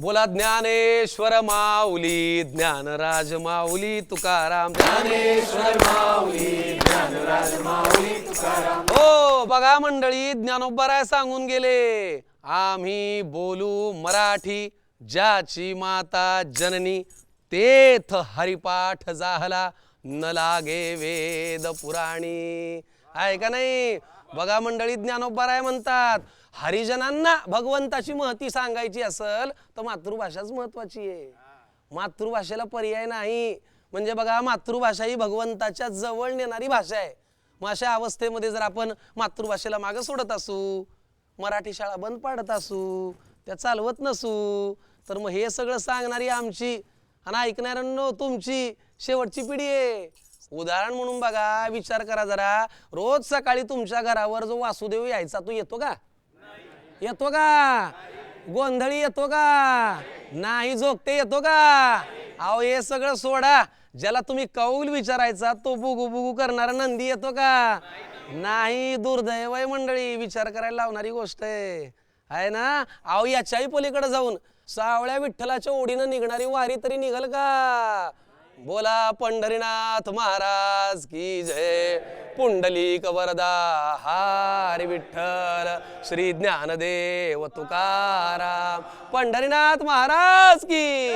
बोला ज्ञानेश्वर माऊली ज्ञानराज माऊली तुकाराम, ज्ञानेश्वर माऊली ज्ञानराज माऊली तुकाराम। हो बघा मंडळी, ज्ञानोबराय सांगून गेले, आम्ही बोलू मराठी, ज्याची माता जननी तेथ हरिपाठ जाहला, न लागे वेद पुराणी। आहे का नाही? बघा मंडळी, ज्ञानोबराय म्हणतात हरिजनांना भगवंताची महती सांगायची असेल तर मातृभाषाच महत्वाची आहे, मातृभाषेला पर्याय नाही। म्हणजे बघा, मातृभाषा ही भगवंताच्या जवळ नेणारी भाषा आहे। मग अशा अवस्थेमध्ये जर आपण मातृभाषेला मागे सोडत असू, मराठी शाळा बंद पाडत असू, त्या चालवत नसू, तर मग हे सगळं सांगणारी आमची आणि ऐकणाऱ्यांनो तुमची शेवटची पिढी आहे। उदाहरण म्हणून बघा, विचार करा जरा, रोज सकाळी तुमच्या घरावर जो वासुदेव यायचा तो येतो का? येतो का? गोंधळी येतो का? नाही जोगते येतो का? अहो हे सगळं सोडा, ज्याला तुम्ही कौल विचारायचा तो बुगू बुगू करणारा नंदी येतो का? नाही। दुर्दैव आहे मंडळी, विचार करायला लावणारी गोष्ट आहे ना? अहो याच्याही पलीकडे जाऊन सावळ्या विठ्ठलाच्या ओढीनं निघणारी वारी तरी निघल का? बोला पंढरीनाथ महाराज की जय, पुंडलिक वरदा हरी विठ्ठल, श्री ज्ञानदेव तुकाराम, पंढरीनाथ महाराज की